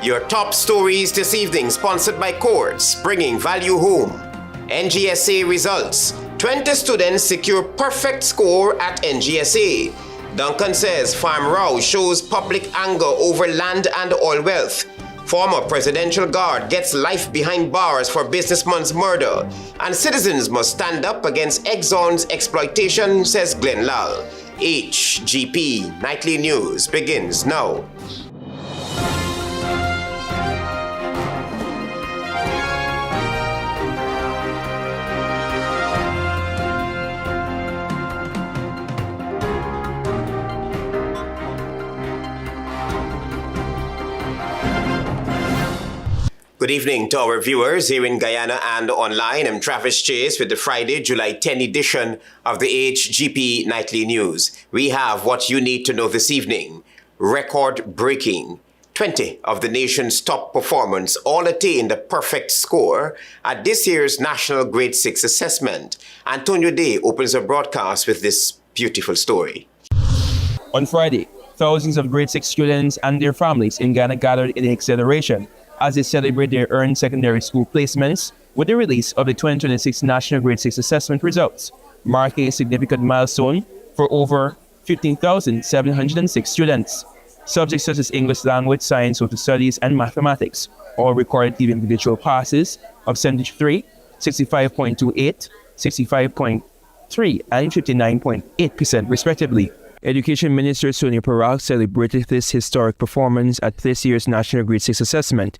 Your top stories this evening, sponsored by Courts, bringing value home. NGSA results. 20 students secure perfect score at NGSA. Duncan says farm row shows public anger over land and oil wealth. Former presidential guard gets life behind bars for businessman's murder. And citizens must stand up against EXXON'S exploitation, says GLEN LALL. HGP Nightly News begins now. Good evening to our viewers here in Guyana and online. I'm Travis Chase with the Friday, July 10 edition of the HGP Nightly News. We have what you need to know this evening. Record-breaking. 20 of the nation's top performers all attained a perfect score at this year's National Grade 6 Assessment. Antonio Day opens a broadcast with this beautiful story. On Friday, thousands of Grade 6 students and their families in Ghana gathered in exhilaration as they celebrate their earned secondary school placements with the release of the 2026 National Grade 6 Assessment results, marking a significant milestone for over 15,706 students. Subjects such as English language, science, social studies, and mathematics all recorded individual passes of 73, 65.28, 65.3, and 59.8% respectively. Education Minister Sonia Parak celebrated this historic performance at this year's National Grade 6 Assessment,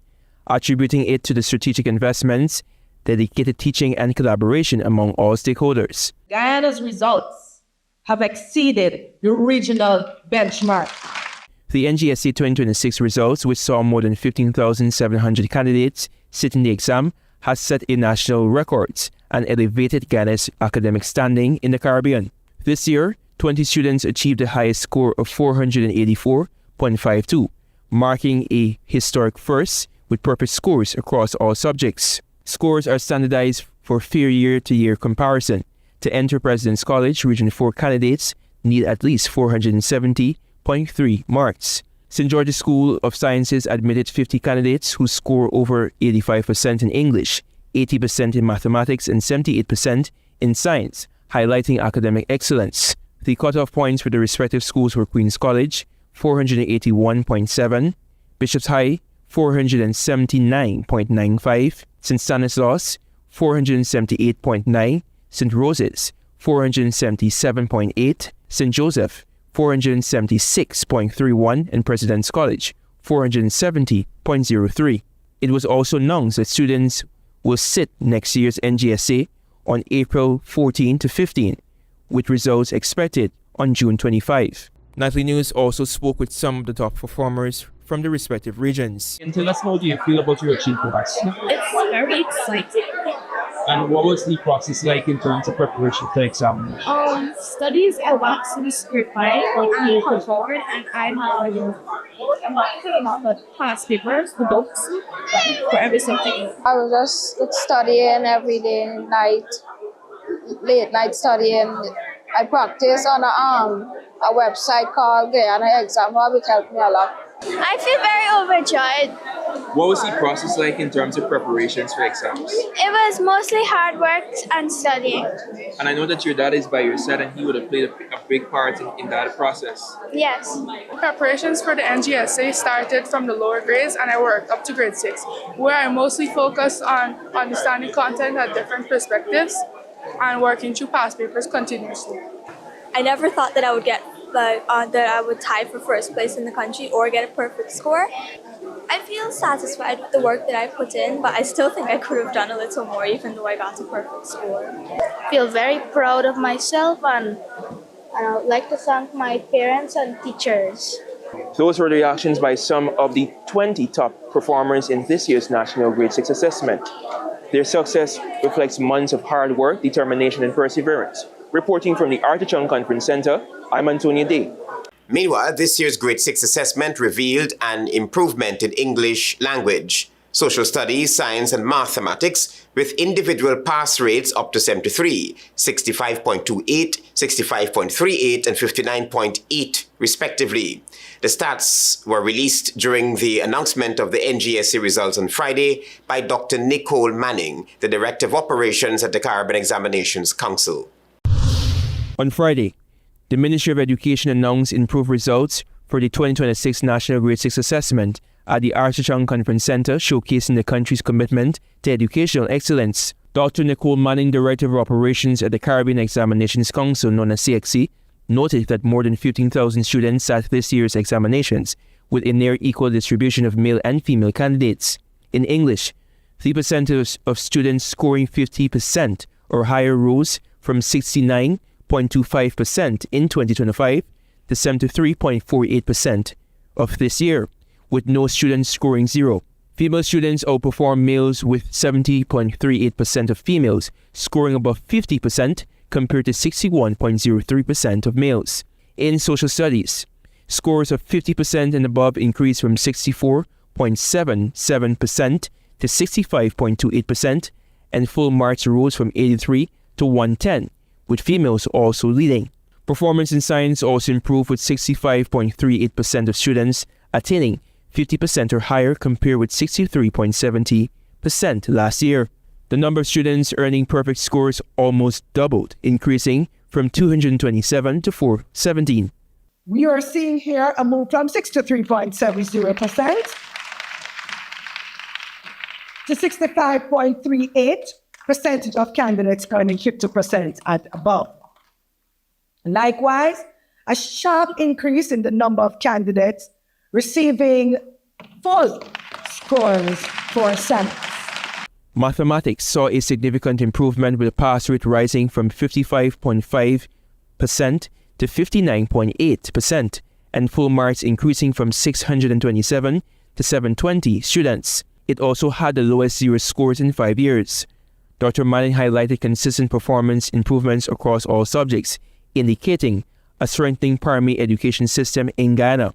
attributing it to the strategic investments, dedicated teaching, and collaboration among all stakeholders. Guyana's results have exceeded the regional benchmark. The NGSA 2026 results, which saw more than 15,700 candidates sitting the exam, has set a national record and elevated Ghana's academic standing in the Caribbean. This year, 20 students achieved the highest score of 484.52, marking a historic first with perfect scores across all subjects. Scores are standardized for fair year-to-year comparison. To enter President's College, Region 4 candidates need at least 470.3 marks. St. George's School of Sciences admitted 50 candidates who score over 85% in English, 80% in mathematics, and 78% in science, highlighting academic excellence. The cutoff points for the respective schools were Queen's College, 481.7, Bishop's High, 479.95, St. Stanislaus, 478.9, St. Rose's, 477.8, St. Joseph, 476.31, and President's College, 470.03. It was also announced that students will sit next year's NGSA on April 14 to 15, with results expected on June 25. Nightly News also spoke with some of the top performers from the respective regions. And tell us, how do you feel about your achievements? It's very exciting. And what was the process like in terms of preparation for the exam? Studies I want to be certified moving forward, and I have the past papers, the books for every subject. I was just studying every day, late night studying. I practice on a website called Guyana Exam Hub, which helped me a lot. I feel very overjoyed. What was the process like in terms of preparations for exams? It was mostly hard work and studying. And I know that your dad is by your side and he would have played a big part in that process. Yes. Preparations for the NGSA started from the lower grades and I worked up to grade 6, where I mostly focused on understanding content at different perspectives and working through past papers continuously. I never thought that I would get that I would tie for first place in the country or get a perfect score. I feel satisfied with the work that I put in, but I still think I could have done a little more even though I got a perfect score. I feel very proud of myself, and I would like to thank my parents and teachers. Those were the reactions by some of the 20 top performers in this year's National Grade 6 Assessment. Their success reflects months of hard work, determination, and perseverance. Reporting from the Artichon Conference Center, I'm Antonio Day. Meanwhile, this year's Grade 6 assessment revealed an improvement in English language. Social studies, science and mathematics with individual pass rates up to 73, 65.28, 65.38 and 59.8 respectively. The stats were released during the announcement of the NGSA results on Friday by Dr. Nicole Manning, the Director of Operations at the Caribbean Examinations Council. On Friday, the Ministry of Education announced improved results for the 2026 National Grade 6 Assessment at the Architecture Conference Center, showcasing the country's commitment to educational excellence. Dr. Nicole Manning, Director of Operations at the Caribbean Examinations Council, known as CXC, noted that more than 15,000 students sat this year's examinations, with a near equal distribution of male and female candidates. In English, 3% of students scoring 50% or higher rose from 69.25% in 2025 to 73.48% of this year, with no students scoring 0. Female students outperform males, with 70.38% of females scoring above 50% compared to 61.03% of males. In social studies, scores of 50% and above increased from 64.77% to 65.28%, and full marks rose from 83 to 110, with females also leading. Performance in science also improved, with 65.38% of students attaining 50% or higher compared with 63.70% last year. The number of students earning perfect scores almost doubled, increasing from 227 to 417. We are seeing here a move from 63.70% to 65.38% of candidates earning 50% and above. Likewise, a sharp increase in the number of candidates receiving full scores for samples. Mathematics saw a significant improvement, with a pass rate rising from 55.5% to 59.8%, and full marks increasing from 627 to 720 students. It also had the lowest zero scores in 5 years. Dr. Manning highlighted consistent performance improvements across all subjects, indicating a strengthening primary education system in Guyana.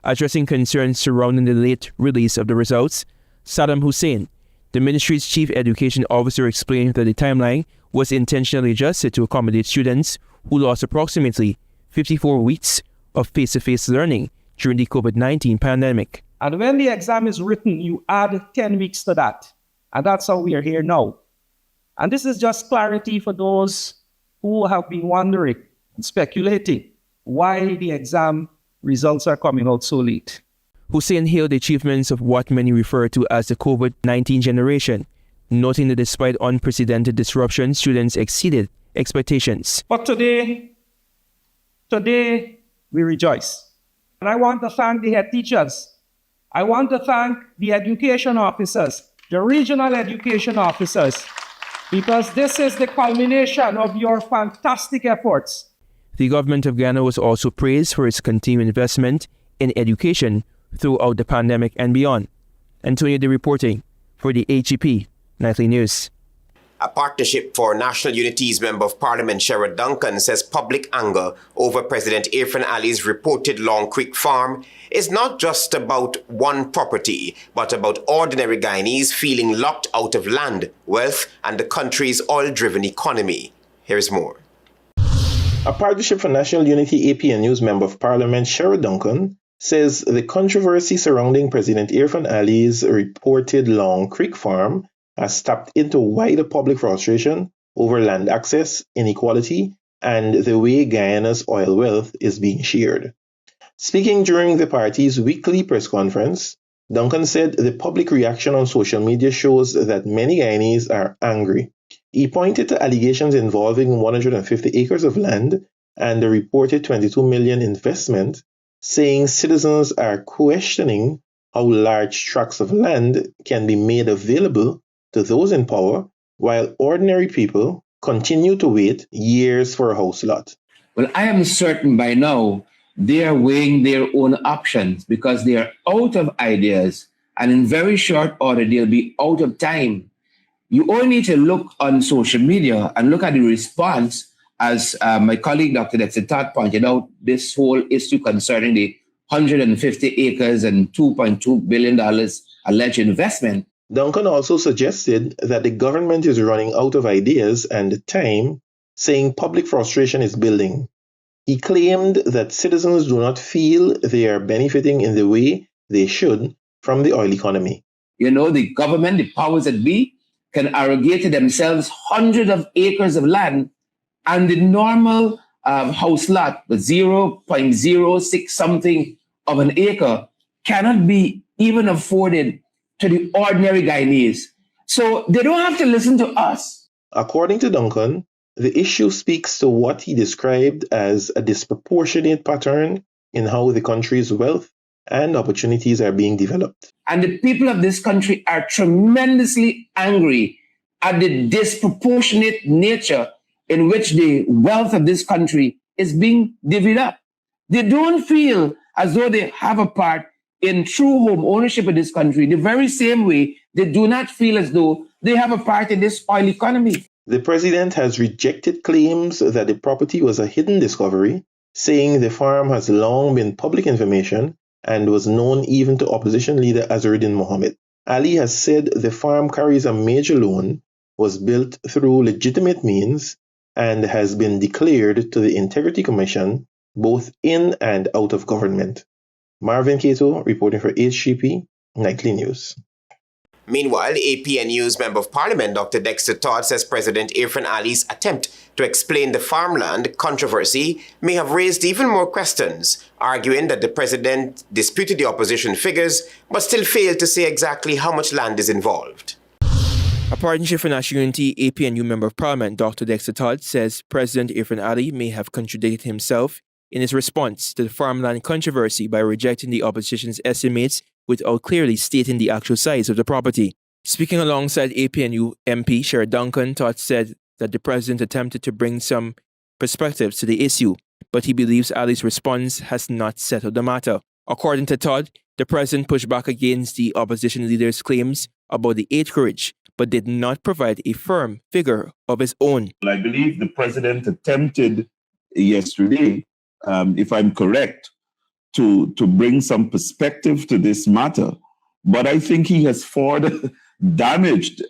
Addressing concerns surrounding the late release of the results, Saddam Hussein, the ministry's chief education officer, explained that the timeline was intentionally adjusted to accommodate students who lost approximately 54 weeks of face-to-face learning during the COVID-19 pandemic. And when the exam is written, you add 10 weeks to that. And that's how we are here now. And this is just clarity for those who have been wondering and speculating why the exam results are coming out so late. Hussein hailed the achievements of what many refer to as the COVID-19 generation, noting that despite unprecedented disruption, students exceeded expectations. But today we rejoice. And I want to thank the head teachers. I want to thank the education officers, the regional education officers, because this is the culmination of your fantastic efforts. The government of Guyana was also praised for its continued investment in education throughout the pandemic and beyond. Antonio De reporting for the HGP Nightly News. A Partnership for National Unity's Member of Parliament Sherrod Duncan says public anger over President Irfaan Ali's reported Long Creek farm is not just about one property, but about ordinary Guyanese feeling locked out of land, wealth, and the country's oil-driven economy. Here's more. A Partnership for National Unity APNU's Member of Parliament Sherrod Duncan says the controversy surrounding President Irfaan Ali's reported Long Creek farm has tapped into wider public frustration over land access, inequality, and the way Guyana's oil wealth is being shared. Speaking during the party's weekly press conference, Duncan said the public reaction on social media shows that many Guyanese are angry. He pointed to allegations involving 150 acres of land and the reported $22 million investment, saying citizens are questioning how large tracts of land can be made available to those in power, while ordinary people continue to wait years for a house lot. Well, I am certain by now they are weighing their own options because they are out of ideas, and in very short order, they'll be out of time. You only need to look on social media and look at the response, as my colleague Dr. Dexter Todd pointed out, this whole issue concerning the 150 acres and $2.2 billion alleged investment. Duncan also suggested that the government is running out of ideas and time, saying public frustration is building. He claimed that citizens do not feel they are benefiting in the way they should from the oil economy. You know, the government, the powers that be, can arrogate to themselves hundreds of acres of land, and the normal house lot, the 0.06 something of an acre, cannot be even afforded to the ordinary Guyanese. So they don't have to listen to us. According to Duncan, the issue speaks to what he described as a disproportionate pattern in how the country's wealth and opportunities are being developed. And the people of this country are tremendously angry at the disproportionate nature in which the wealth of this country is being divvied up. They don't feel as though they have a part in true home ownership of this country, the very same way they do not feel as though they have a part in this oil economy. The president has rejected claims that the property was a hidden discovery, saying the farm has long been public information and was known even to opposition leader Azharuddin Mohammed. Ali has said the farm carries a major loan, was built through legitimate means, and has been declared to the Integrity Commission, both in and out of government. Marvin Cato reporting for HGP Nightly News. Meanwhile, APNU's Member of Parliament Dr. Dexter Todd says President Irfan Ali's attempt to explain the farmland controversy may have raised even more questions, arguing that the president disputed the opposition figures but still failed to say exactly how much land is involved. A Partnership for National Unity APNU Member of Parliament Dr. Dexter Todd says President Irfan Ali may have contradicted himself in his response to the farmland controversy by rejecting the opposition's estimates without clearly stating the actual size of the property. Speaking alongside APNU MP Sherrod Duncan, Todd said that the president attempted to bring some perspectives to the issue, but he believes Ali's response has not settled the matter. According to Todd, the president pushed back against the opposition leader's claims about the acreage, but did not provide a firm figure of his own. I believe the president attempted yesterday, if I'm correct, to bring some perspective to this matter. But I think he has further damaged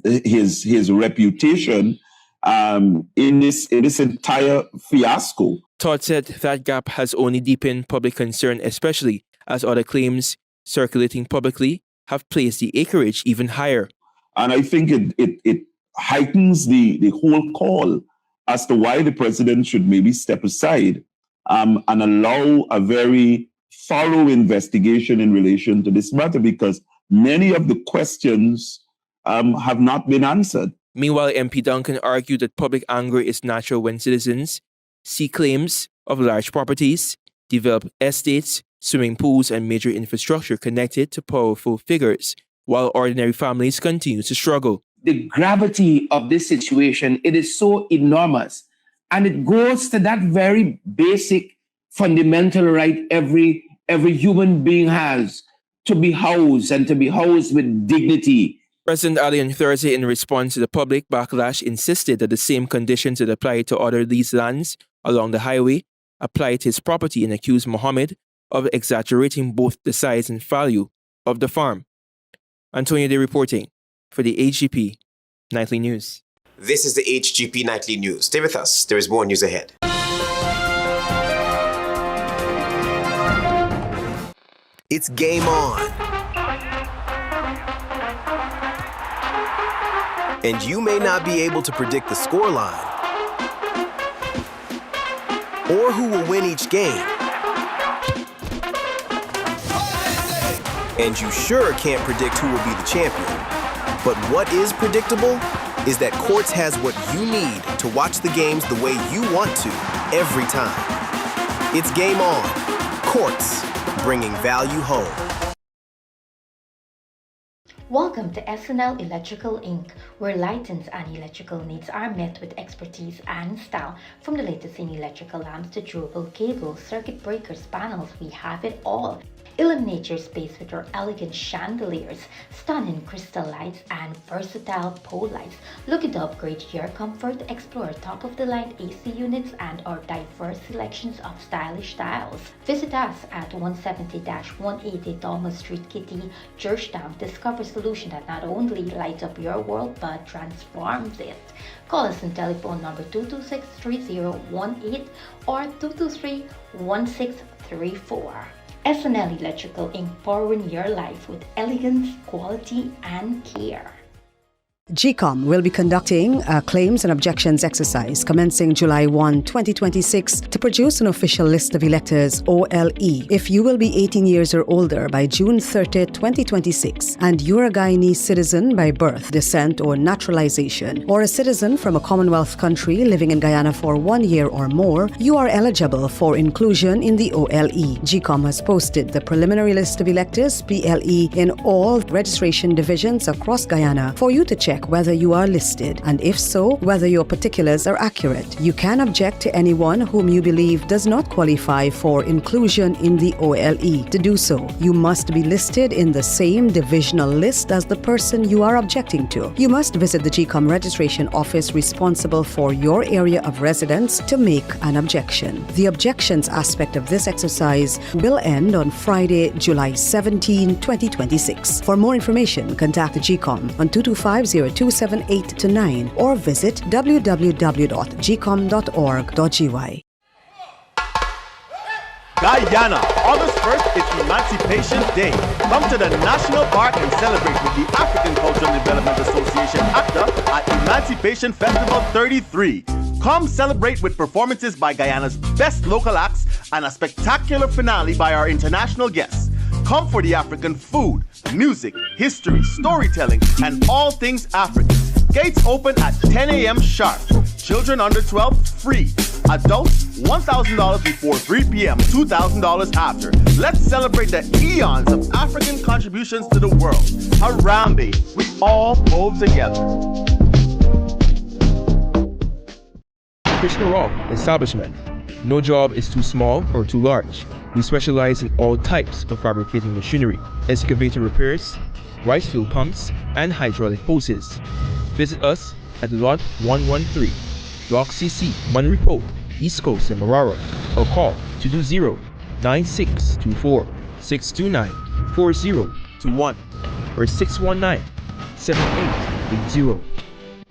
his reputation in this entire fiasco. Todd said that gap has only deepened public concern, especially as other claims circulating publicly have placed the acreage even higher. And I think it heightens the whole call as to why the president should maybe step aside and allow a very thorough investigation in relation to this matter, because many of the questions have not been answered. Meanwhile, MP Duncan argued that public anger is natural when citizens see claims of large properties, developed estates, swimming pools, and major infrastructure connected to powerful figures, while ordinary families continue to struggle. The gravity of this situation, it is so enormous. And it goes to that very basic, fundamental right every human being has, to be housed and to be housed with dignity. President Ali on Thursday, in response to the public backlash, insisted that the same conditions that apply to other leased lands along the highway apply to his property, and accused Mohammed of exaggerating both the size and value of the farm. Antonio Day reporting for the HGP Nightly News. This is the HGP Nightly News. Stay with us. There is more news ahead. It's game on. And you may not be able to predict the scoreline or who will win each game. And you sure can't predict who will be the champion. But what is predictable is that Quartz has what you need to watch the games the way you want to every time. It's game on. Quartz, bringing value home. Welcome to SNL Electrical Inc., where lighting and electrical needs are met with expertise and style. From the latest in electrical lamps to durable cables, circuit breakers, panels, we have it all. Illuminate your space with our elegant chandeliers, stunning crystal lights, and versatile pole lights. Looking to upgrade your comfort? Explore top-of-the-line AC units and our diverse selections of stylish styles. Visit us at 170-180 Thomas Street, Kitty, Georgetown. Discover solutions solution that not only lights up your world but transforms it. Call us on telephone number 226-3018 or 223-1634. SNL Electrical Inc. powering your life with elegance, quality, and care. GCOM will be conducting a claims and objections exercise commencing July 1, 2026 to produce an official list of electors OLE. If you will be 18 years or older by June 30, 2026 and you're a Guyanese citizen by birth, descent or naturalization or a citizen from a Commonwealth country living in Guyana for 1 year or more, you are eligible for inclusion in the OLE. GCOM has posted the preliminary list of electors PLE in all registration divisions across Guyana for you to check whether you are listed, and if so, whether your particulars are accurate. You can object to anyone whom you believe does not qualify for inclusion in the OLE. To do so, you must be listed in the same divisional list as the person you are objecting to. You must visit the GCOM registration office responsible for your area of residence to make an objection. The objections aspect of this exercise will end on Friday, July 17, 2026. For more information, contact the GCOM on 225-0278-9 or visit www.gcom.org.gy. Guyana, August 1st is Emancipation Day. Come to the National Park and celebrate with the African Cultural Development Association ACTA at Emancipation Festival 33. Come celebrate with performances by Guyana's best local acts and a spectacular finale by our international guests. Come for the African food, music, history, storytelling, and all things African. Gates open at 10 a.m. sharp. Children under 12, free. Adults, $1,000 before 3 p.m., $2,000 after. Let's celebrate the eons of African contributions to the world. Harambe, we all pull together. Krishna Rao Establishment. No job is too small or too large. We specialize in all types of fabricating machinery, excavator repairs, rice field pumps, and hydraulic hoses. Visit us at Lot 113, Block CC, Munri Road, East Coast in Marara, or call 220-9624-629-4021 or 619-7880.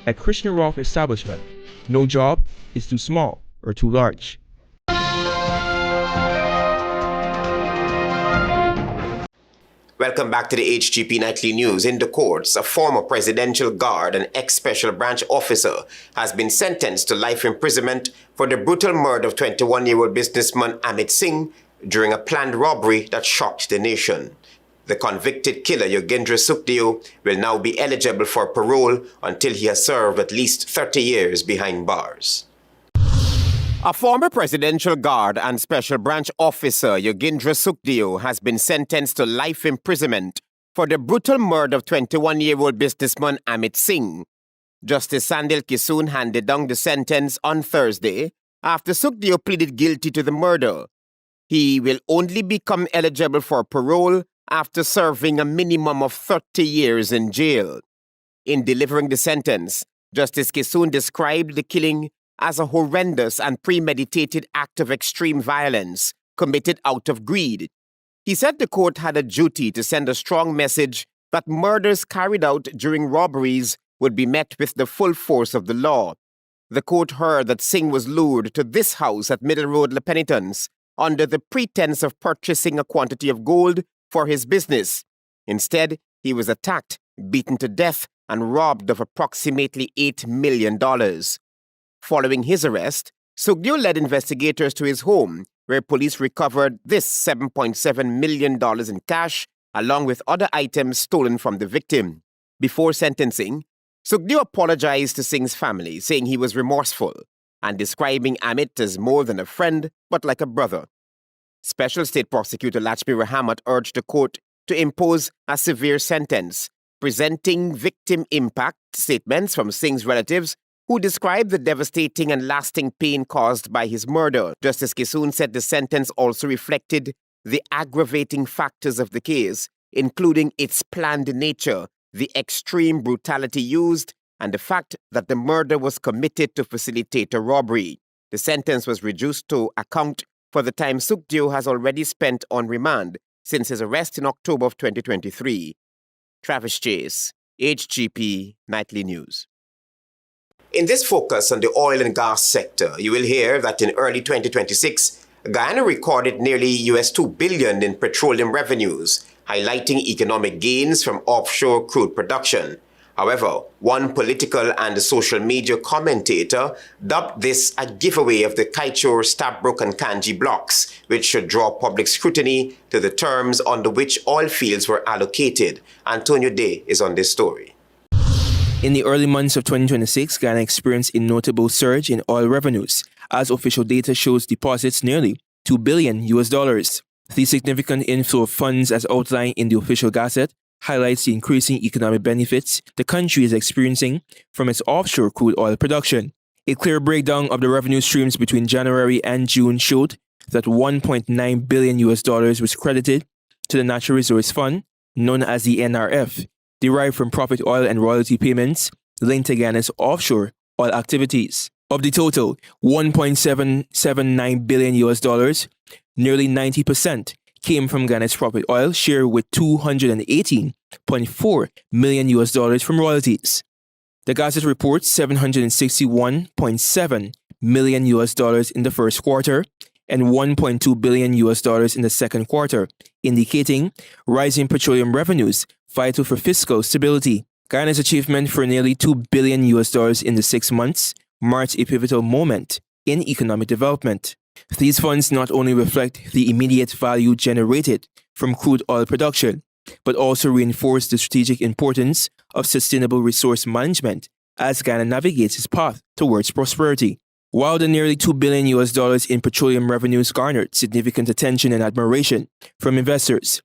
At Krishna Rao Establishment, no job is too small or too large. Welcome back to the HGP Nightly News. In the courts, a former presidential guard and ex-special branch officer has been sentenced to life imprisonment for the brutal murder of 21-year-old businessman Amit Singh during a planned robbery that shocked the nation. The convicted killer, Yogendra Sukhdeo, will now be eligible for parole until he has served at least 30 years behind bars. A former presidential guard and special branch officer, Yogendra Sukhdeo, has been sentenced to life imprisonment for the brutal murder of 21-year-old businessman Amit Singh. Justice Sandil Kisoon handed down the sentence on Thursday after Sukhdeo pleaded guilty to the murder. He will only become eligible for parole after serving a minimum of 30 years in jail. In delivering the sentence, Justice Kisoon described the killing as a horrendous and premeditated act of extreme violence committed out of greed. He said the court had a duty to send a strong message that murders carried out during robberies would be met with the full force of the law. The court heard that Singh was lured to this house at Middle Road, La Penitence, under the pretense of purchasing a quantity of gold for his business. Instead, he was attacked, beaten to death, and robbed of approximately $8 million. Following his arrest, Sukhdeo led investigators to his home, where police recovered this $7.7 million in cash, along with other items stolen from the victim. Before sentencing, Sukhdeo apologized to Singh's family, saying he was remorseful, and describing Amit as more than a friend, but like a brother. Special State Prosecutor Lachmi Rahamat urged the court to impose a severe sentence, presenting victim impact statements from Singh's relatives who described the devastating and lasting pain caused by his murder. Justice Kisoon said the sentence also reflected the aggravating factors of the case, including its planned nature, the extreme brutality used, and the fact that the murder was committed to facilitate a robbery. The sentence was reduced to account for the time Sukhdeo has already spent on remand since his arrest in October of 2023. Travis Chase, HGP Nightly News. In this focus on the oil and gas sector, you will hear that in early 2026, Guyana recorded nearly $2 billion in petroleum revenues, highlighting economic gains from offshore crude production. However, one political and social media commentator dubbed this a giveaway of the Kaichor, Stabroek and Kanji blocks, which should draw public scrutiny to the terms under which oil fields were allocated. Antonio Day is on this story. In the early months of 2026, Guyana experienced a notable surge in oil revenues, as official data shows deposits nearly $2 billion. The significant inflow of funds as outlined in the official gazette highlights the increasing economic benefits the country is experiencing from its offshore crude oil production. A clear breakdown of the revenue streams between January and June showed that $1.9 billion was credited to the Natural Resource Fund, known as the NRF, derived from profit oil and royalty payments linked to Guyana's offshore oil activities. Of the total, $1.779 billion, nearly 90%, came from Guyana's profit oil share, with $218.4 million from royalties. The Gazette reports $761.7 million in the first quarter and $1.2 billion in the second quarter, indicating rising petroleum revenues vital for fiscal stability. Guyana's achievement for nearly $2 billion in the 6 months marks a pivotal moment in economic development. These funds not only reflect the immediate value generated from crude oil production, but also reinforce the strategic importance of sustainable resource management as Guyana navigates its path towards prosperity. While the nearly $2 billion in petroleum revenues garnered significant attention and admiration from investors,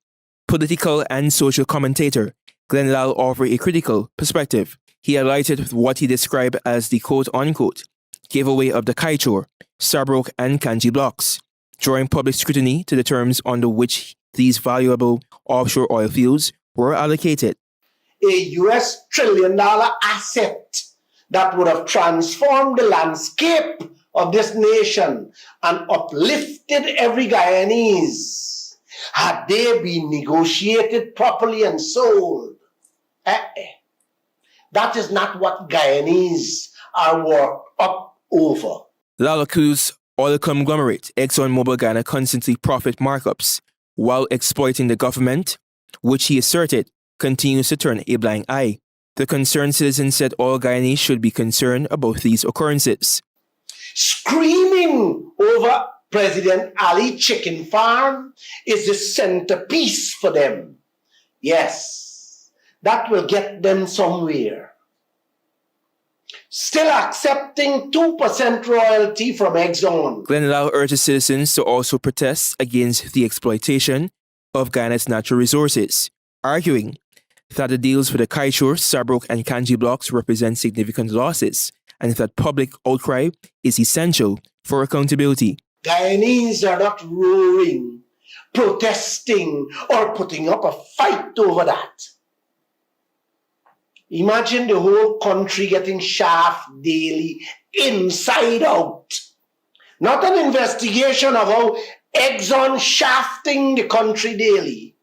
political and social commentator GLEN offered a critical perspective. He highlighted what he described as the quote-unquote giveaway of the Kaichor, Stabroek and Kanji blocks, drawing public scrutiny to the terms under which these valuable offshore oil fields were allocated. A US $1 trillion asset that would have transformed the landscape of this nation and uplifted every Guyanese had they been negotiated properly and sold. That is not what Guyanese are worked up over. LALL accused oil conglomerate EXXONMobil Guyana constantly profit markups while exploiting the government, which he asserted continues to turn a blind eye. The concerned citizen said all Guyanese should be concerned about these occurrences. Screaming over President Ali Chicken Farm is the centerpiece for them. Yes, that will get them somewhere. Still accepting 2% royalty from Exxon. GLEN urges citizens to also protest against the exploitation of Guyana's natural resources, arguing that the deals for the Kaichor, Stabroek and Kanji blocks represent significant losses and that public outcry is essential for accountability. Guyanese are not roaring, protesting, or putting up a fight over that. Imagine the whole country getting shafted daily, inside out. Not an investigation of how Exxon shafting the country daily,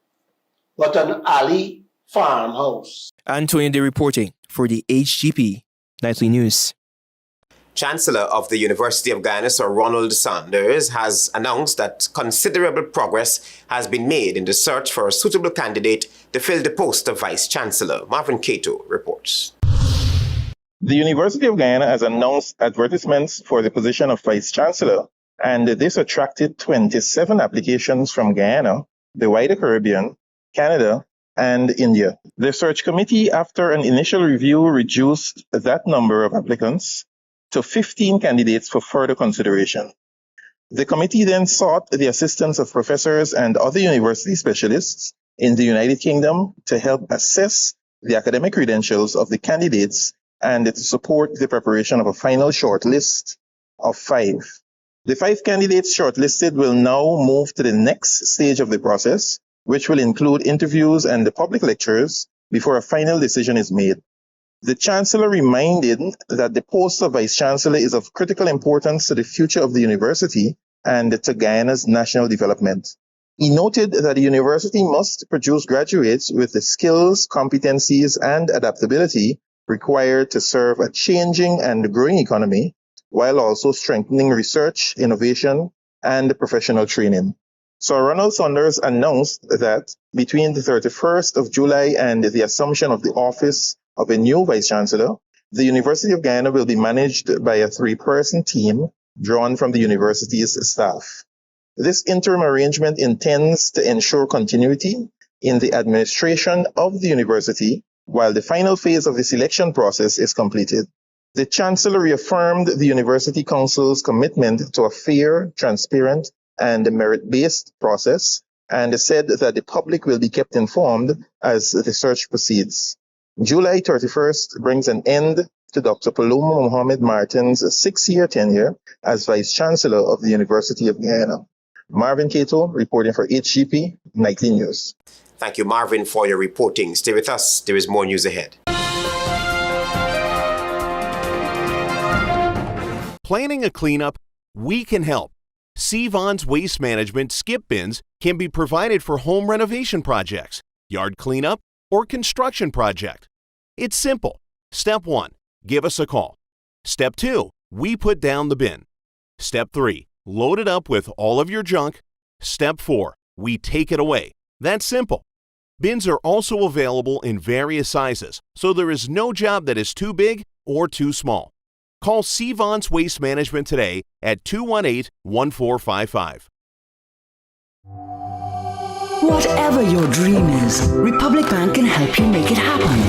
but an Ali farmhouse. Antonio Day reporting for the HGP Nightly News. Chancellor of the University of Guyana, Sir Ronald Sanders, has announced that considerable progress has been made in the search for a suitable candidate to fill the post of Vice Chancellor. Marvin Cato reports. The University of Guyana has announced advertisements for the position of Vice Chancellor, and this attracted 27 applications from Guyana, the wider Caribbean, Canada, and India. The search committee, after an initial review, reduced that number of applicants to 15 candidates for further consideration. The committee then sought the assistance of professors and other university specialists in the United Kingdom to help assess the academic credentials of the candidates and to support the preparation of a final shortlist of 5. The 5 candidates shortlisted will now move to the next stage of the process, which will include interviews and the public lectures before a final decision is made. The Chancellor reminded that the post of Vice Chancellor is of critical importance to the future of the university and to Guyana's national development. He noted that the university must produce graduates with the skills, competencies, and adaptability required to serve a changing and growing economy, while also strengthening research, innovation, and professional training. Sir Ronald Saunders announced that between the 31st of July and the assumption of the office of a new Vice-Chancellor, the University of Guyana will be managed by a 3-person team drawn from the university's staff. This interim arrangement intends to ensure continuity in the administration of the university while the final phase of the selection process is completed. The Chancellor reaffirmed the University Council's commitment to a fair, transparent, and merit-based process, and said that the public will be kept informed as the search proceeds. July 31st brings an end to Dr. Paloma Mohammed Martin's 6-year tenure as Vice-Chancellor of the University of Guyana. Marvin Cato reporting for HGP Nightly News. Thank you, Marvin, for your reporting. Stay with us. There is more news ahead. Planning a cleanup? We can help. Sevon's Waste Management skip bins can be provided for home renovation projects, yard cleanup, or construction project. It's simple. Step 1, give us a call. Step 2, we put down the bin. Step 3, load it up with all of your junk. Step 4, we take it away. That's simple. Bins are also available in various sizes, so there is no job that is too big or too small. Call Sevon's Waste Management today at 218-1455. Whatever your dream is, Republic Bank can help you make it happen.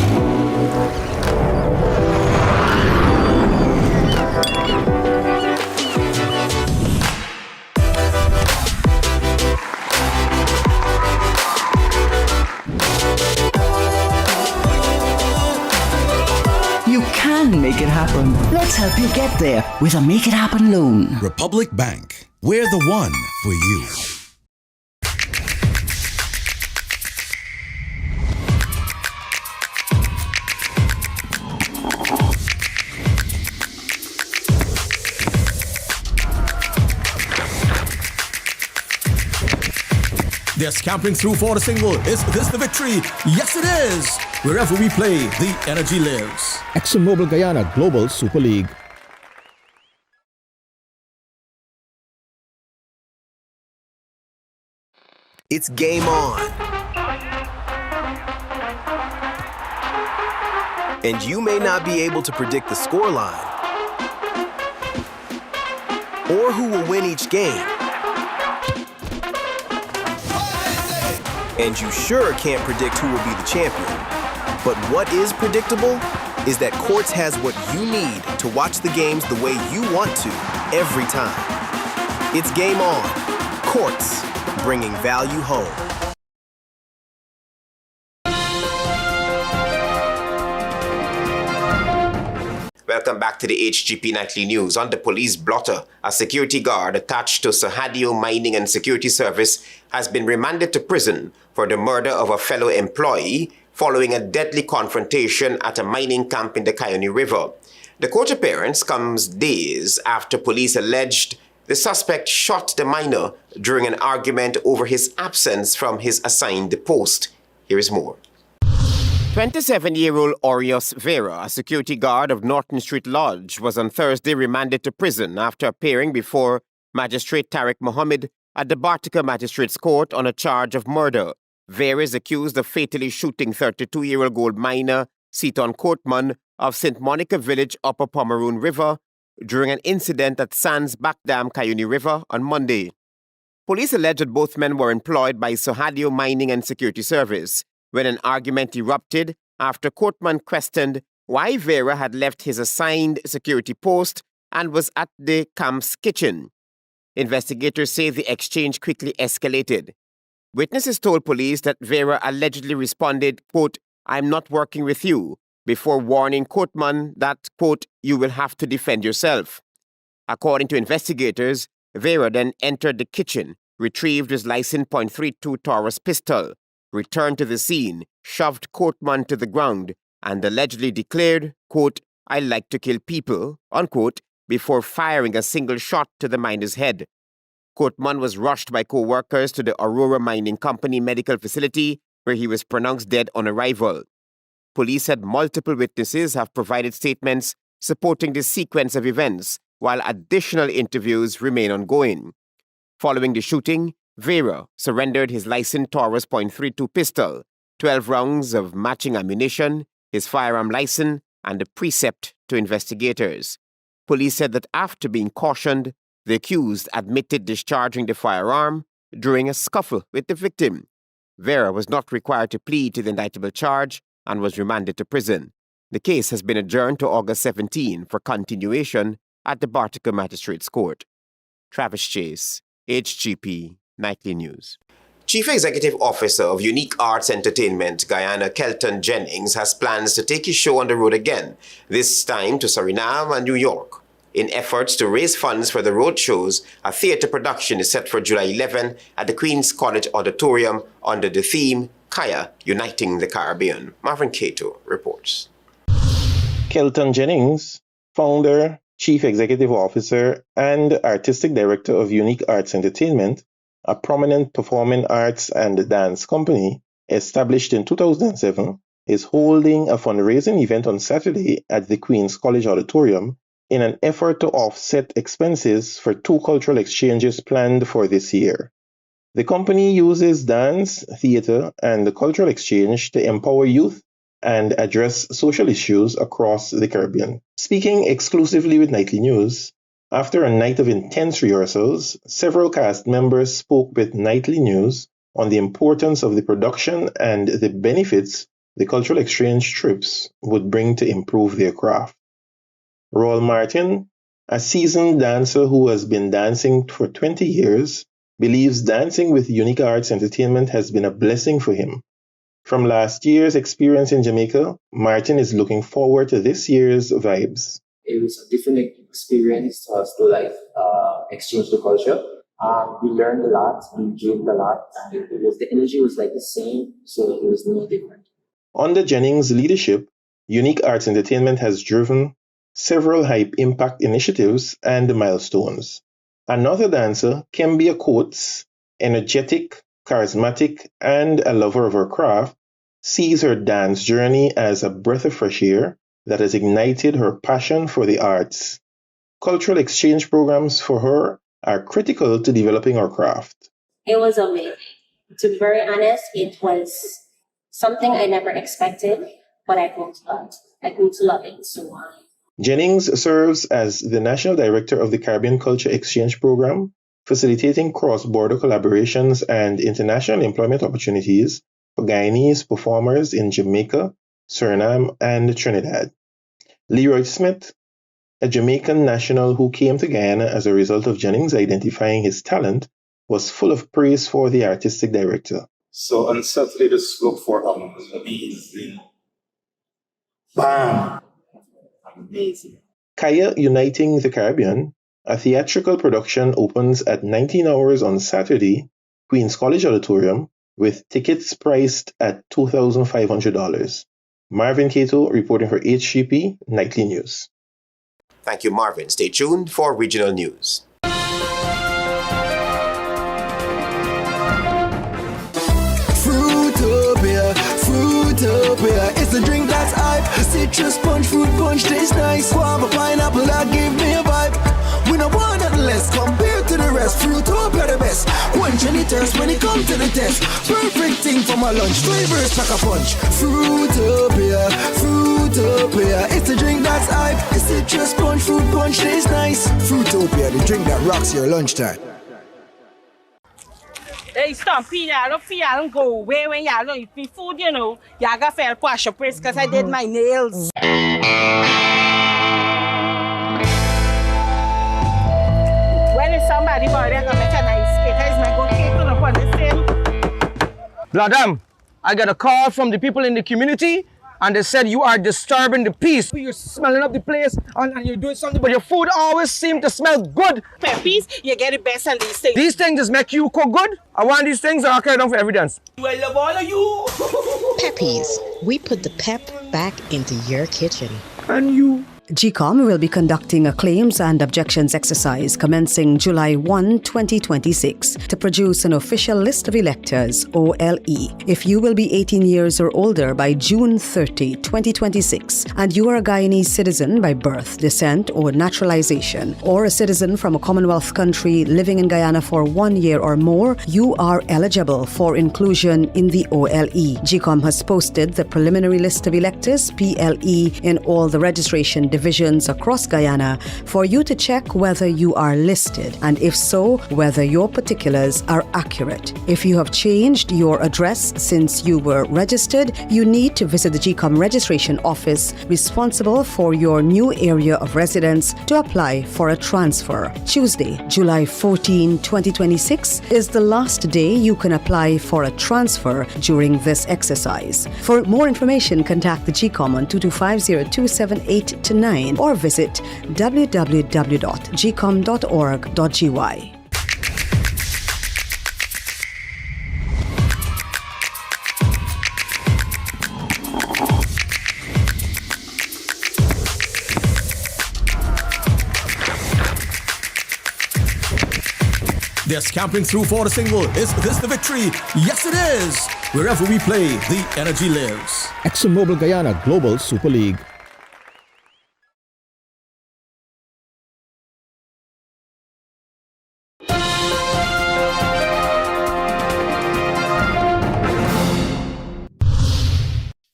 You can make it happen. Let's help you get there with a Make It Happen loan. Republic Bank. We're the one for you. They're scampering through for the single. Is this the victory? Yes, it is! Wherever we play, the energy lives. ExxonMobil Guyana Global Super League. It's game on. And you may not be able to predict the scoreline or who will win each game. And you sure can't predict who will be the champion. But what is predictable is that Quartz has what you need to watch the games the way you want to every time. It's game on. Quartz, bringing value home. Welcome back to the HGP Nightly News. On the police blotter, a security guard attached to Sahadio Mining and Security Service has been remanded to prison for the murder of a fellow employee following a deadly confrontation at a mining camp in the Guyana River. The court appearance comes days after police alleged the suspect shot the miner during an argument over his absence from his assigned post. Here is more. 27-year-old Orius Vera, a security guard of Norton Street Lodge, was on Thursday remanded to prison after appearing before Magistrate Tariq Mohammed at the Bartica Magistrates Court on a charge of murder. Vera is accused of fatally shooting 32-year-old gold miner Seaton Courtman of St. Monica Village, Upper Pomeroon River, during an incident at Sands Backdam, Guyana River on Monday. Police alleged that both men were employed by Sahadio Mining and Security Service when an argument erupted after Courtman questioned why Vera had left his assigned security post and was at the camp's kitchen. Investigators say the exchange quickly escalated. Witnesses told police that Vera allegedly responded, quote, "I'm not working with you," before warning Courtman that, quote, "you will have to defend yourself." According to investigators, Vera then entered the kitchen, retrieved his licensed .32 Taurus pistol, returned to the scene, shoved Courtman to the ground, and allegedly declared, quote, "I like to kill people," unquote, before firing a single shot to the miner's head. Coatman was rushed by co-workers to the Aurora Mining Company medical facility where he was pronounced dead on arrival. Police said multiple witnesses have provided statements supporting this sequence of events, while additional interviews remain ongoing. Following the shooting, Vera surrendered his licensed Taurus .32 pistol, 12 rounds of matching ammunition, his firearm license, and a precept to investigators. Police said that after being cautioned, the accused admitted discharging the firearm during a scuffle with the victim. Vera was not required to plead to the indictable charge and was remanded to prison. The case has been adjourned to August 17 for continuation at the Bartica Magistrates Court. Travis Chase, HGP, Nightly News. Chief Executive Officer of Unique Arts Entertainment, Guyana, Kelton Jennings, has plans to take his show on the road again, this time to Suriname and New York. In efforts to raise funds for the road shows, a theatre production is set for July 11 at the Queen's College Auditorium under the theme, Kaya, Uniting the Caribbean. Marvin Cato reports. Kelton Jennings, founder, Chief Executive Officer, and Artistic Director of Unique Arts Entertainment, a prominent performing arts and dance company established in 2007, is holding a fundraising event on Saturday at the Queen's College Auditorium in an effort to offset expenses for 2 cultural exchanges planned for this year. The company uses dance, theatre, and the cultural exchange to empower youth and address social issues across the Caribbean. Speaking exclusively with Nightly News, after a night of intense rehearsals, several cast members spoke with Nightly News on the importance of the production and the benefits the cultural exchange trips would bring to improve their craft. Roel Martin, a seasoned dancer who has been dancing for 20 years, believes dancing with Unique Arts Entertainment has been a blessing for him. From last year's experience in Jamaica, Martin is looking forward to this year's vibes. It was a different experience to us to exchange the culture. We learned a lot, we enjoyed a lot, and the energy was the same, so it was no different. Under Jennings' leadership, Unique Arts Entertainment has driven several high-impact initiatives and milestones. Another dancer, Kembia Coates, energetic, charismatic, and a lover of her craft, sees her dance journey as a breath of fresh air that has ignited her passion for the arts. Cultural exchange programs for her are critical to developing her craft. It was amazing. To be very honest, it was something I never expected, but I grew to love. I grew to love it so much. Jennings serves as the National Director of the Caribbean Culture Exchange Program, facilitating cross-border collaborations and international employment opportunities for Guyanese performers in Jamaica, Suriname, and Trinidad. Leroy Smith, a Jamaican national who came to Guyana as a result of Jennings identifying his talent, was full of praise for the artistic director. So on Saturday, just look for amazing. Bam! Amazing. Kaya Uniting the Caribbean, a theatrical production, opens at 19 hours on Saturday, Queen's College Auditorium, with tickets priced at $2,500. Marvin Cato reporting for HGP Nightly News. Thank you, Marvin. Stay tuned for regional news. Fruitopia, it's a drink that's hype. Citrus punch, fruit punch tastes nice. Guava, pineapple, that give me a vibe. We no want nothing less compared to the rest. Fruitopia the best. Quench any thirst when it comes to the test. Perfect thing for my lunch. Flavors pack a punch. Fruitopia, it's a drink that's hype. Citrus punch, fruit punch tastes nice. Fruitopia, the drink that rocks your lunchtime. Hey, Stumpy, I don't feel I don't go away when y'all don't eat me food, you know. Y'all got fair wash your place because I did my nails. When is somebody boy there gonna make a nice cake? Is my good cake on upon the same? Madam, I got a call from the people in the community and they said you are disturbing the peace. You're smelling up the place and you're doing something, but your food always seems to smell good. Peppies, you get the best on these things. These things just make you cook good. I want these things and I'll carry them for evidence. I love all of you. Peppies, we put the pep back into your kitchen. And you. GCOM will be conducting a claims and objections exercise commencing July 1, 2026 to produce an official list of electors, OLE. If you will be 18 years or older by June 30, 2026, and you are a Guyanese citizen by birth, descent, or naturalization, or a citizen from a Commonwealth country living in Guyana for 1 year or more, you are eligible for inclusion in the OLE. GCOM has posted the preliminary list of electors, PLE, in all the registration divisions across Guyana for you to check whether you are listed, and if so, whether your particulars are accurate. If you have changed your address since you were registered, you need to visit the GCOM registration office responsible for your new area of residence to apply for a transfer. Tuesday, July 14, 2026 is the last day you can apply for a transfer during this exercise. For more information, contact the GCOM on 2250-278-9 or visit www.gcom.org.gy. They're scampering through for the single. Is this the victory? Yes, it is! Wherever we play, the energy lives. EXxonMobil Guyana Global Super League.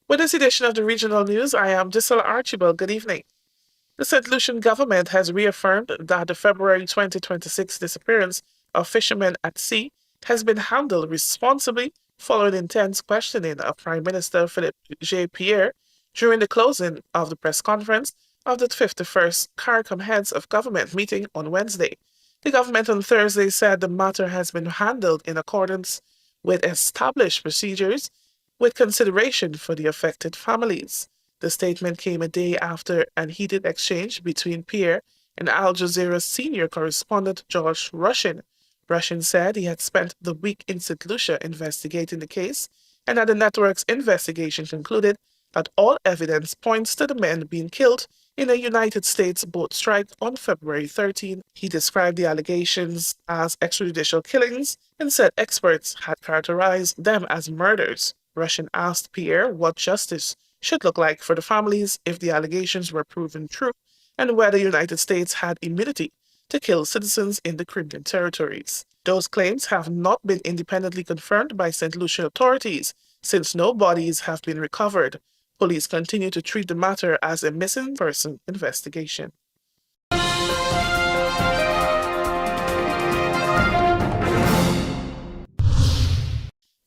With this edition of the Regional News, I am Gisela Archibald. Good evening. The St. Lucian government has reaffirmed that the February 2026 disappearance of fishermen at sea has been handled responsibly following intense questioning of Prime Minister Philippe J. Pierre during the closing of the press conference of the 51st CARICOM Heads of Government meeting on Wednesday. The government on Thursday said the matter has been handled in accordance with established procedures with consideration for the affected families. The statement came a day after an heated exchange between Pierre and Al Jazeera's senior correspondent George Rushin. Rushin said he had spent the week in St. Lucia investigating the case and that the network's investigation concluded that all evidence points to the men being killed in a United States boat strike on February 13. He described the allegations as extrajudicial killings and said experts had characterized them as murders. Rushin asked Pierre what justice should look like for the families if the allegations were proven true and whether the United States had immunity to kill citizens in the Caribbean territories. Those claims have not been independently confirmed by St. Lucia authorities since no bodies have been recovered. Police continue to treat the matter as a missing person investigation.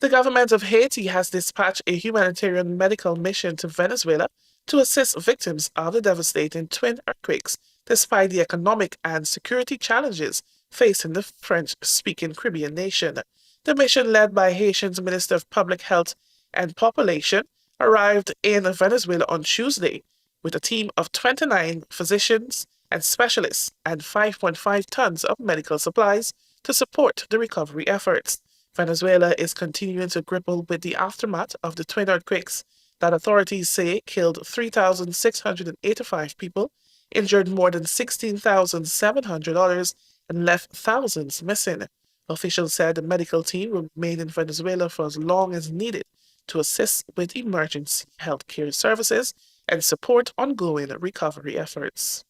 The government of Haiti has dispatched a humanitarian medical mission to Venezuela to assist victims of the devastating twin earthquakes, despite the economic and security challenges facing the French-speaking Caribbean nation. The mission, led by Haitian's Minister of Public Health and Population, arrived in Venezuela on Tuesday with a team of 29 physicians and specialists and 5.5 tons of medical supplies to support the recovery efforts. Venezuela is continuing to grapple with the aftermath of the twin earthquakes that authorities say killed 3,685 people, injured more than 16,700 others, and left thousands missing. Officials said the medical team will remain in Venezuela for as long as needed to assist with emergency healthcare services and support ongoing recovery efforts.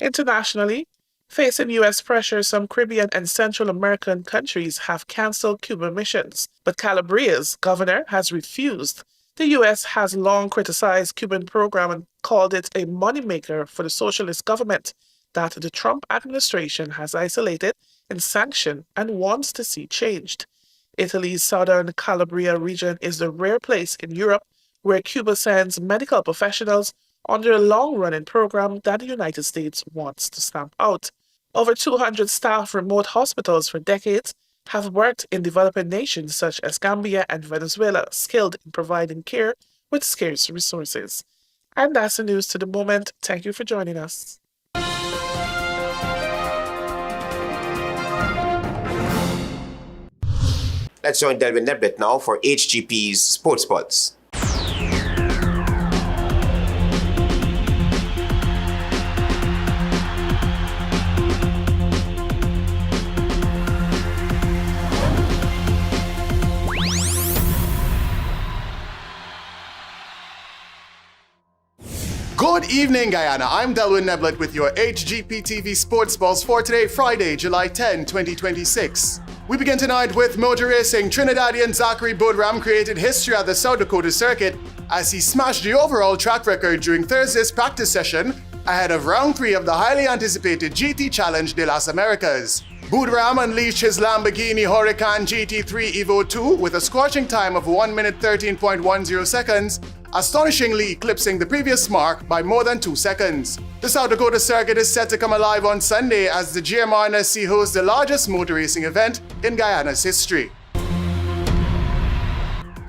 Internationally, facing U.S. pressure, some Caribbean and Central American countries have canceled Cuban missions, but Calabria's governor has refused. The U.S. has long criticized Cuban program and called it a moneymaker for the socialist government that the Trump administration has isolated and sanctioned and wants to see changed. Italy's southern Calabria region is the rare place in Europe where Cuba sends medical professionals under a long-running program that the United States wants to stamp out. Over 200 staff remote hospitals for decades have worked in developing nations such as Gambia and Venezuela, skilled in providing care with scarce resources. And that's the news to the moment. Thank you for joining us. Let's join Delvin Neblett now for HGP's Sports Pulse. Good evening, Guyana. I'm Delwin Neblett with your HGP TV Sports Pulse for today, Friday, July 10, 2026. We begin tonight with motor racing. Trinidadian Zachary BOODRAM created history at the South Dakota circuit as he smashed the overall track record during Thursday's practice session ahead of round 3 of the highly anticipated GT Challenge de las Americas. BOODRAM unleashed his Lamborghini Huracan GT3 Evo 2 with a scorching time of 1 minute 13.10 seconds, astonishingly eclipsing the previous mark by more than 2 seconds. The South Dakota circuit is set to come alive on Sunday as the GMRNSC hosts the largest motor racing event in Guyana's history.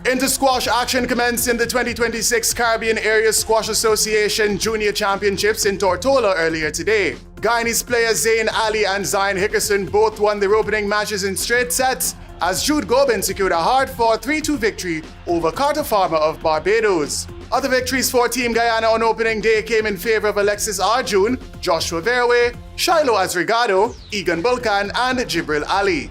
Inter-squash action commenced in the 2026 Caribbean Area Squash Association Junior Championships in Tortola earlier today. Guyanese players Zayn Ali and Zion Hickerson both won their opening matches in straight sets, as Jude Gobin secured a hard-fought 3-2 victory over Carter Farmer of Barbados. Other victories for Team Guyana on opening day came in favor of Alexis Arjun, Joshua Verwey, Shiloh Azrigado, Egan Bulkan, and Jibril Ali.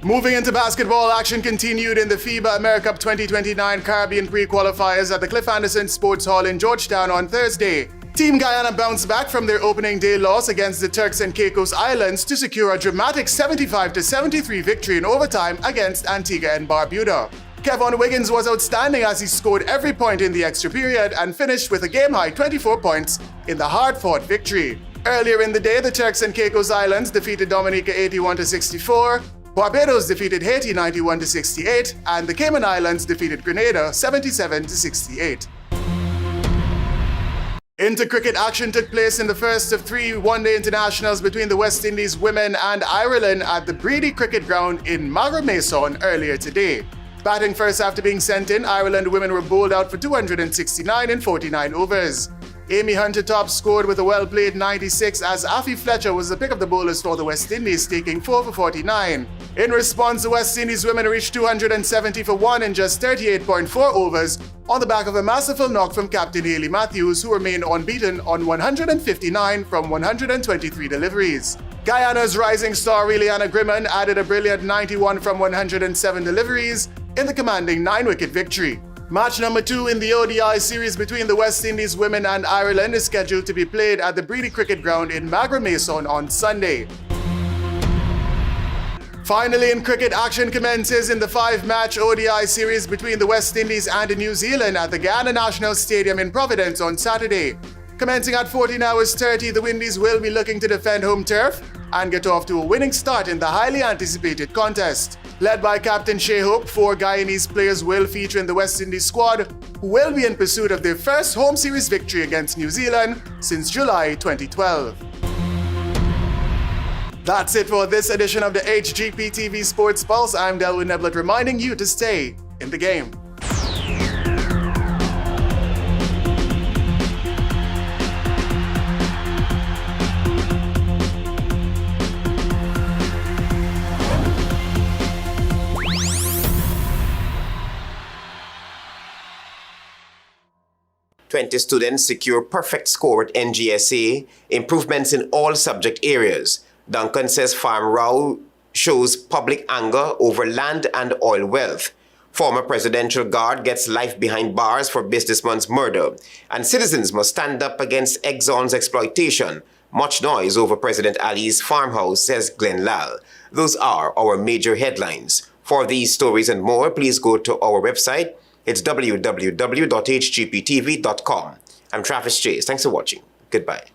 Moving into basketball, action continued in the FIBA AmeriCup 2029 Caribbean pre-qualifiers at the Cliff Anderson Sports Hall in Georgetown on Thursday. Team Guyana bounced back from their opening day loss against the Turks and Caicos Islands to secure a dramatic 75-73 victory in overtime against Antigua and Barbuda. Kevon Wiggins was outstanding as he scored every point in the extra period and finished with a game-high 24 points in the hard-fought victory. Earlier in the day, the Turks and Caicos Islands defeated Dominica 81-64, Barbados defeated Haiti 91-68, and the Cayman Islands defeated Grenada 77-68. Inter-cricket action took place in the first of 3 one-day internationals between the West Indies women and Ireland at the Brady Cricket Ground in Magheramason earlier today. Batting first after being sent in, Ireland women were bowled out for 269 in 49 overs. Amy Hunter-Top scored with a well-played 96 as Afi Fletcher was the pick of the bowlers for the West Indies, taking 4 for 49. In response, the West Indies women reached 270 for 1 in just 38.4 overs on the back of a masterful knock from captain Hayley Matthews, who remained unbeaten on 159 from 123 deliveries. Guyana's rising star Liliana Grimman added a brilliant 91 from 107 deliveries in the commanding 9-wicket victory. Match number 2 in the ODI series between the West Indies women and Ireland is scheduled to be played at the Brady Cricket Ground in Magheramason on Sunday. Finally, in cricket, action commences in the 5-match ODI series between the West Indies and New Zealand at the Guyana National Stadium in Providence on Saturday. Commencing at 14 hours 30, the Windies will be looking to defend home turf and get off to a winning start in the highly anticipated contest. Led by Captain Shea Hope, 4 Guyanese players will feature in the West Indies squad, who will be in pursuit of their first home series victory against New Zealand since July 2012. That's it for this edition of the HGP TV Sports Pulse. I'm Delwin Neblett reminding you to stay in the game. "20 students secure perfect score at NGSA, improvements in all subject areas. Duncan says farm row shows public anger over land and oil wealth. Former presidential guard gets life behind bars for businessman's murder. And citizens must stand up against EXXON'S exploitation. Much noise over President Ali's farmhouse, says Glen LALL. Those are our major headlines. For these stories and more, please go to our website. It's www.hgptv.com. I'm Travis Chase. Thanks for watching. Goodbye.